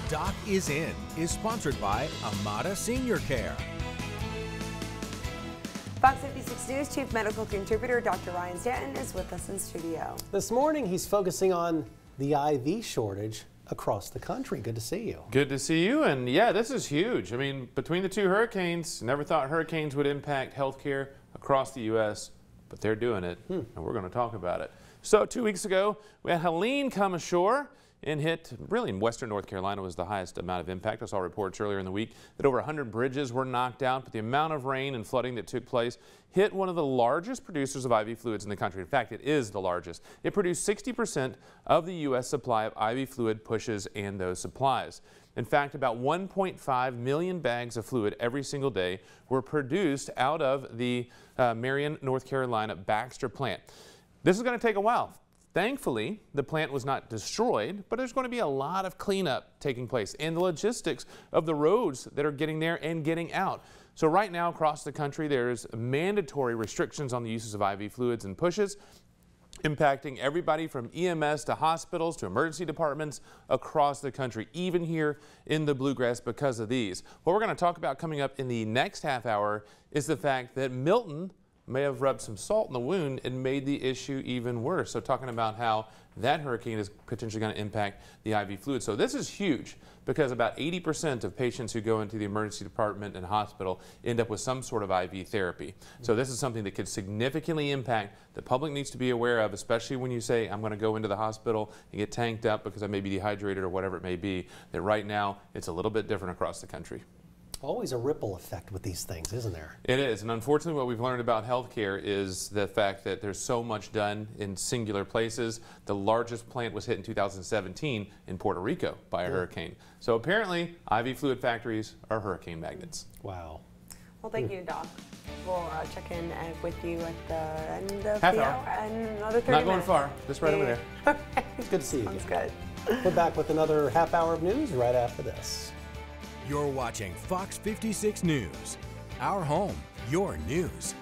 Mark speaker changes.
Speaker 1: Doc is In is sponsored by Amada Senior Care.
Speaker 2: Fox 56 News Chief Medical Contributor Dr. Ryan Stanton is with us in studio.
Speaker 3: This morning he's focusing on the IV shortage across the country. Good to see you.
Speaker 4: Good to see you. And yeah, this is huge. I mean, between the two hurricanes, never thought hurricanes would impact healthcare across the U.S., but they're doing it, and we're going to talk about it. So 2 weeks ago, we had Helene come ashore and hit, really in western North Carolina was the highest amount of impact. I saw reports earlier in the week that over 100 bridges were knocked out, but the amount of rain and flooding that took place hit one of the largest producers of IV fluids in the country. In fact, it is the largest. It produced 60% of the U.S. supply of IV fluid pushes and those supplies. In fact, about 1.5 million bags of fluid every single day were produced out of the Marion, North Carolina Baxter plant. This is going to take a while. Thankfully, the plant was not destroyed, but there's going to be a lot of cleanup taking place and the logistics of the roads that are getting there and getting out. So right now across the country, there's mandatory restrictions on the uses of IV fluids and pushes, impacting everybody from EMS to hospitals to emergency departments across the country, even here in the Bluegrass because of these. What we're going to talk about coming up in the next half hour is the fact that Milton may have rubbed some salt in the wound and made the issue even worse. So talking about how that hurricane is potentially going to impact the IV fluid. So this is huge because about 80% of patients who go into the emergency department and hospital end up with some sort of IV therapy. So this is something that could significantly impact the public needs to be aware of, especially when you say, I'm going to go into the hospital and get tanked up because I may be dehydrated or whatever it may be, that right now it's a little bit different across the country.
Speaker 3: Always a ripple effect with these things, isn't there?
Speaker 4: It is, and unfortunately what we've learned about healthcare is the fact that there's so much done in singular places. The largest plant was hit in 2017 in Puerto Rico by a hurricane. So apparently IV fluid factories are hurricane magnets.
Speaker 3: Wow.
Speaker 2: Well, thank you, Doc. We'll check in with you at the end of
Speaker 4: Half
Speaker 2: the
Speaker 4: hour.
Speaker 2: hour and another 30
Speaker 4: Not going
Speaker 2: minutes.
Speaker 4: far, just right over there.
Speaker 2: Okay.
Speaker 3: It's good to see you
Speaker 2: Sounds
Speaker 3: again.
Speaker 2: good.
Speaker 3: We're back with another half hour of news right after this.
Speaker 1: You're watching Fox 56 News. Our home, your news.